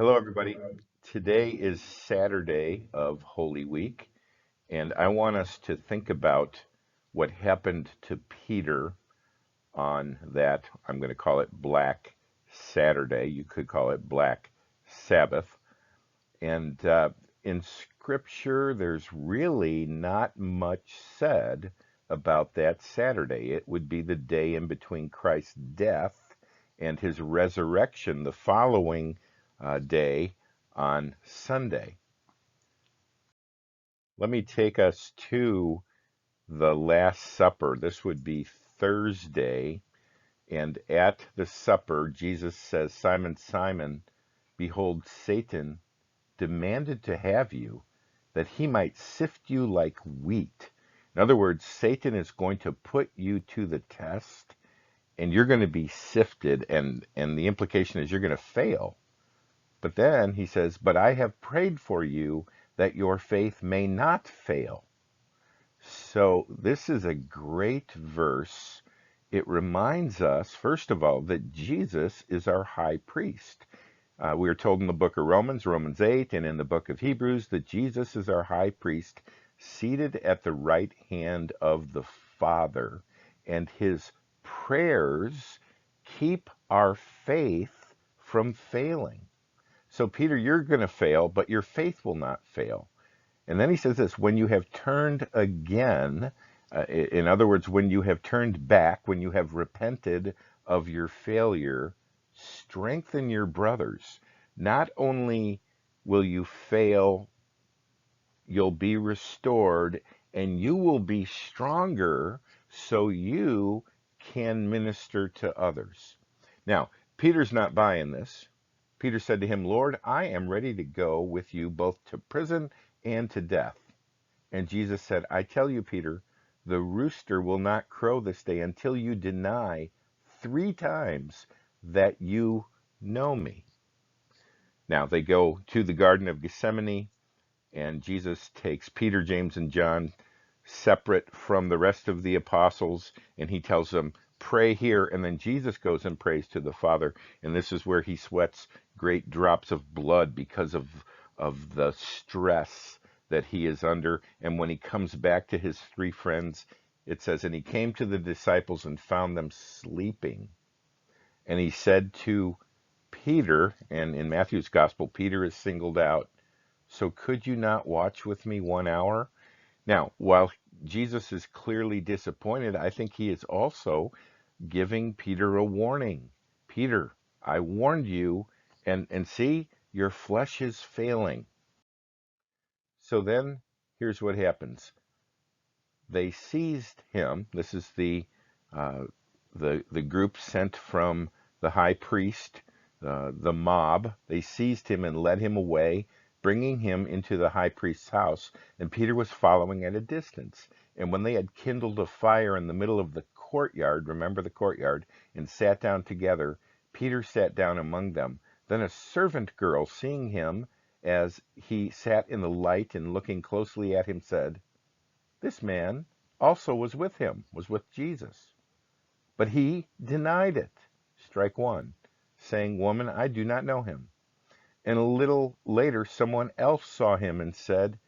Hello, everybody. Today is Saturday of Holy Week, and I want us to think about what happened to Peter on that, I'm going to call it Black Saturday. You could call it Black Sabbath. And in Scripture, there's really not much said about that Saturday. It would be the day in between Christ's death and his resurrection the following day on Sunday. Let me take us to the Last Supper. This would be Thursday. And at the supper, Jesus says, Simon, Simon, behold, Satan demanded to have you that he might sift you like wheat. In other words, Satan is going to put you to the test and you're going to be sifted, and the implication is you're going to fail. But then he says, but I have prayed for you that your faith may not fail. So this is a great verse. It reminds us, first of all, that Jesus is our high priest. We are told in the book of Romans, Romans 8, and in the book of Hebrews that Jesus is our high priest seated at the right hand of the Father, and his prayers keep our faith from failing. So, Peter, you're going to fail, but your faith will not fail. And then he says this, when you have turned again, in other words, when you have turned back, when you have repented of your failure, strengthen your brothers. Not only will you fail, you'll be restored and you will be stronger so you can minister to others. Now, Peter's not buying this. Peter said to him, Lord, I am ready to go with you both to prison and to death. And Jesus said, I tell you, Peter, the rooster will not crow this day until you deny 3 times that you know me. Now they go to the Garden of Gethsemane, and Jesus takes Peter, James, and John separate from the rest of the apostles, and he tells them, pray here. And then Jesus goes and prays to the Father, and this is where he sweats great drops of blood because of the stress that he is under. And when he comes back to his 3 friends, it says, and he came to the disciples and found them sleeping. And he said to Peter, and in Matthew's gospel, Peter is singled out, so could you not watch with me 1 hour? Now, while Jesus is clearly disappointed, I think he is also giving Peter a warning. Peter, I warned you, and see, your flesh is failing. So then, here's what happens. They seized him. This is uh, the group sent from the high priest, the mob. They seized him and led him away, bringing him into the high priest's house. And Peter was following at a distance. And when they had kindled a fire in the middle of the courtyard, remember the courtyard, and sat down together, Peter sat down among them. Then a servant girl, seeing him as he sat in the light and looking closely at him, said, this man also was with him, was with Jesus. But he denied it. Strike one, saying, woman, I do not know him. And a little later, someone else saw him and said,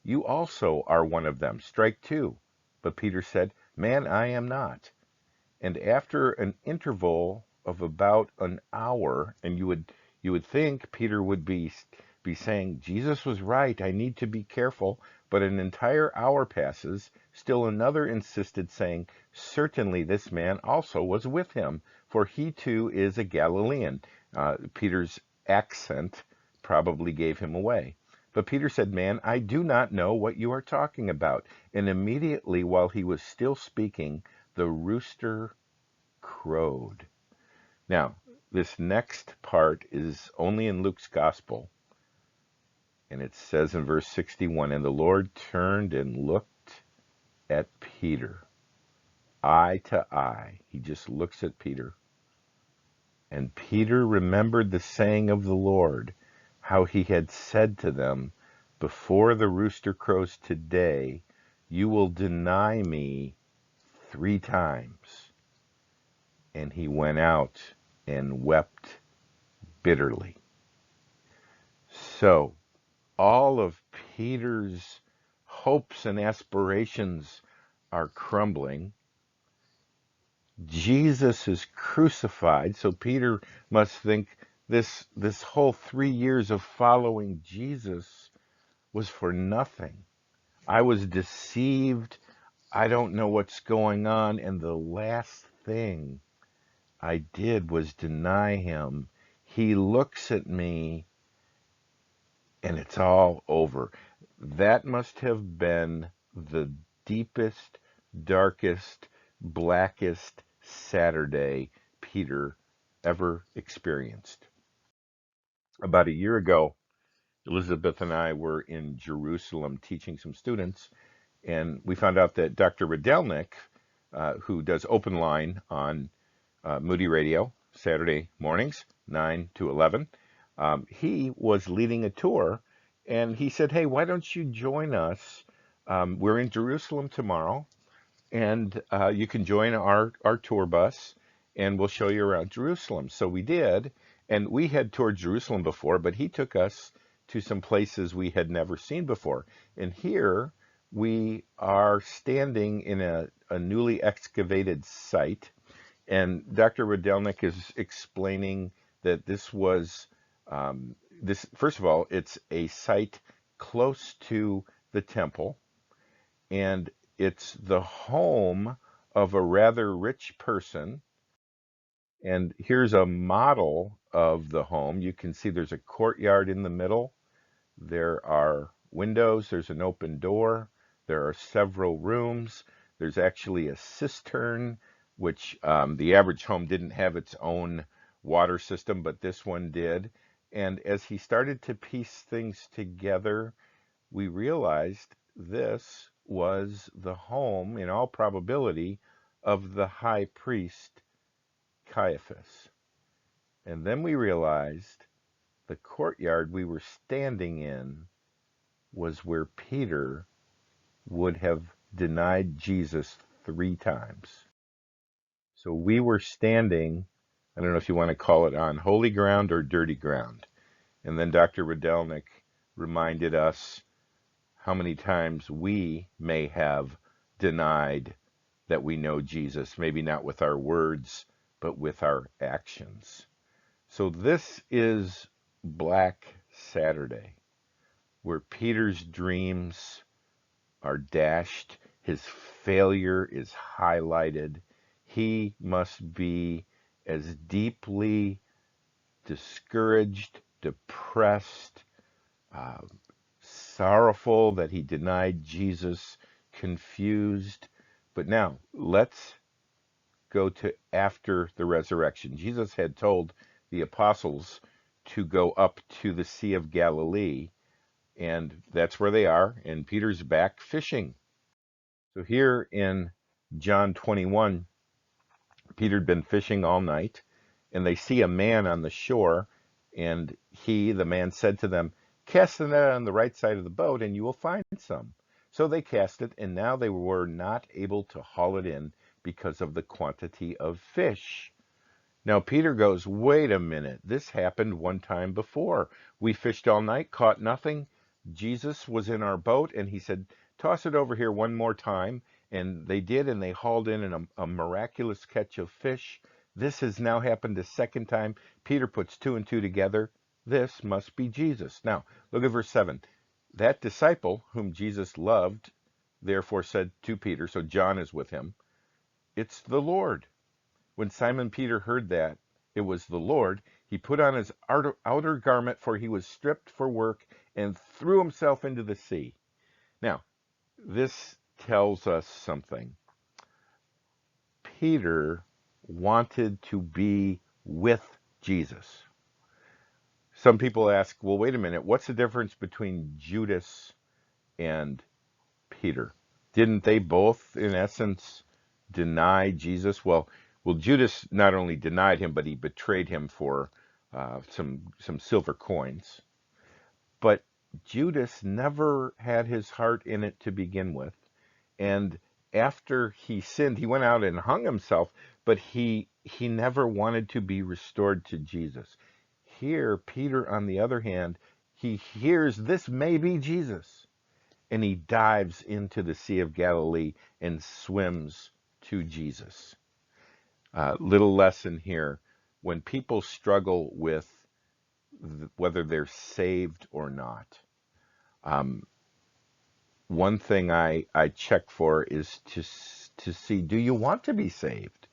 you also are one of them. Strike two. But Peter said, man, I am not. And after an interval of about an hour, and you would think Peter would be saying, Jesus was right, I need to be careful, but an entire hour passes, still another insisted, saying, certainly this man also was with him, for he too is a Galilean. Peter's accent probably gave him away. But Peter said, man, I do not know what you are talking about. And immediately while he was still speaking, the rooster crowed. Now, this next part is only in Luke's gospel, and it says in verse 61, and the Lord turned and looked at Peter, eye to eye. He just looks at Peter. And Peter remembered the saying of the Lord, how he had said to them, before the rooster crows today, you will deny me 3 times. And he went out and wept bitterly. So all of Peter's hopes and aspirations are crumbling. Jesus is crucified, so Peter must think this whole 3 years of following Jesus was for nothing. I was deceived. I don't know what's going on. And the last thing I did was deny him. He looks at me and it's all over. That must have been the deepest, darkest, blackest Saturday Peter ever experienced. About a year ago, Elizabeth and I were in Jerusalem teaching some students, and we found out that Dr. Radelnik, who does Open Line on Moody Radio Saturday mornings, 9 to 11, he was leading a tour, and he said, "Hey, why don't you join us? We're in Jerusalem tomorrow, and you can join our tour bus, and we'll show you around Jerusalem." So we did, and we had toured Jerusalem before, but he took us to some places we had never seen before. And here we are standing in a newly excavated site, and Dr. Radelnik is explaining that this was this. First of all, it's a site close to the temple, and it's the home of a rather rich person. And here's a model of the home. You can see there's a courtyard in the middle. There are windows. There's an open door. There are several rooms. There's actually a cistern, which the average home didn't have its own water system, but this one did. And as he started to piece things together, we realized this was the home, in all probability, of the high priest Caiaphas. And then we realized the courtyard we were standing in was where Peter would have denied Jesus 3 times. So we were standing, I don't know if you want to call it on holy ground or dirty ground. And then Dr. Radelnik reminded us how many times we may have denied that we know Jesus, maybe not with our words, but with our actions. So this is Black Saturday, where Peter's dreams are dashed, his failure is highlighted. He must be as deeply discouraged, depressed, uh, sorrowful that he denied Jesus, confused. But now let's go to after the resurrection. Jesus had told the apostles to go up to the Sea of Galilee, and that's where they are. And Peter's back fishing. So here in John 21, Peter had been fishing all night, and they see a man on the shore, and the man said to them, "Cast the net on the right side of the boat, and you will find some." So they cast it, and now they were not able to haul it in because of the quantity of fish. Now Peter goes, "Wait a minute, this happened one time before. We fished all night, caught nothing. Jesus was in our boat, and he said, 'Toss it over here one more time.' And they did, and they hauled in a miraculous catch of fish. This has now happened a second time." Peter puts two and two together. This must be Jesus. Now, look at verse 7. That disciple whom Jesus loved, therefore said to Peter, so John is with him, "It's the Lord." When Simon Peter heard that it was the Lord, he put on his outer garment, for he was stripped for work, and threw himself into the sea. Now, this tells us something. Peter wanted to be with Jesus. Some people ask, well, wait a minute, what's the difference between Judas and Peter? Didn't they both, in essence, deny Jesus? Well, Judas not only denied him, but he betrayed him for some silver coins. But Judas never had his heart in it to begin with. And after he sinned, he went out and hung himself, but he never wanted to be restored to Jesus. Here, Peter, on the other hand, he hears this may be Jesus, and he dives into the Sea of Galilee and swims to Jesus. Little lesson here. When people struggle with whether they're saved or not, um, one thing I check for is to see, do you want to be saved?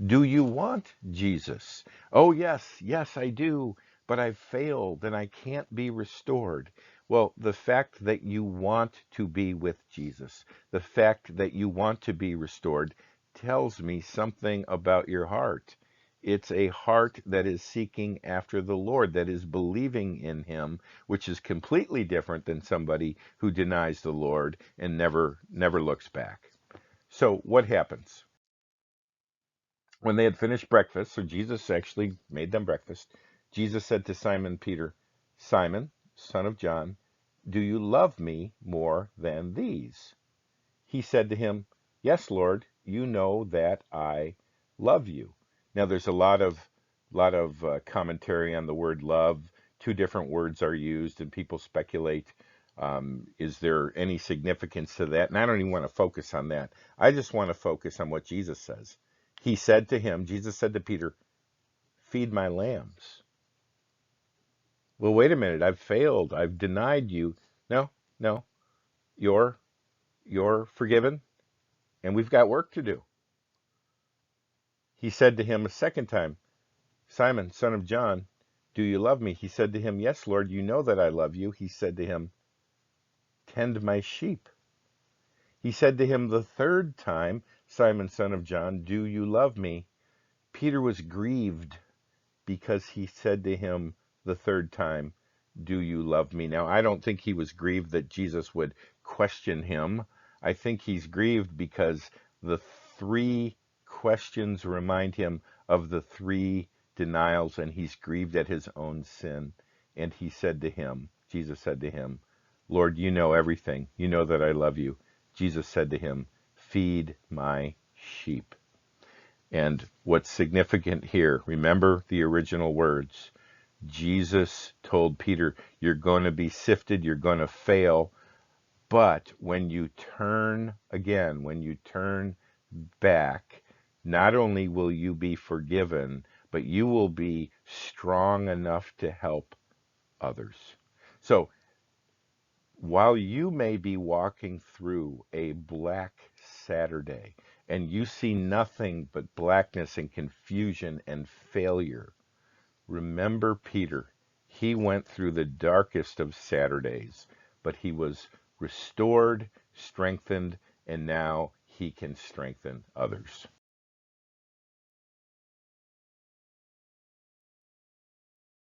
Do you want Jesus? Oh, yes, yes, I do, but I've failed and I can't be restored. Well, the fact that you want to be with Jesus, the fact that you want to be restored, tells me something about your heart. It's a heart that is seeking after the Lord, that is believing in Him, which is completely different than somebody who denies the Lord and never looks back. So what happens? When they had finished breakfast, so Jesus actually made them breakfast, Jesus said to Simon Peter, Simon, son of John, do you love me more than these? He said to him, Yes, Lord, you know that I love you. Now there's a lot of commentary on the word love. Two different words are used, and people speculate. Is there any significance to that? And I don't even want to focus on that. I just want to focus on what Jesus says. He said to him, Jesus said to Peter, feed my lambs. Well, wait a minute. I've failed. I've denied you. No, no. You're forgiven, and we've got work to do. He said to him a second time, Simon, son of John, do you love me? He said to him, Yes, Lord, you know that I love you. He said to him, Tend my sheep. He said to him the third time, Simon, son of John, do you love me? Peter was grieved because he said to him the third time, Do you love me? Now, I don't think he was grieved that Jesus would question him. I think he's grieved because the three questions remind him of the three denials, and he's grieved at his own sin. And he said to him, Jesus said to him, Lord, you know everything. You know that I love you. Jesus said to him, Feed my sheep. And what's significant here, remember the original words. Jesus told Peter, you're going to be sifted, you're going to fail, but when you turn again, when you turn back, not only will you be forgiven, but you will be strong enough to help others. So while you may be walking through a black Saturday and you see nothing but blackness and confusion and failure, remember Peter. He went through the darkest of Saturdays, but he was restored, strengthened, and now he can strengthen others.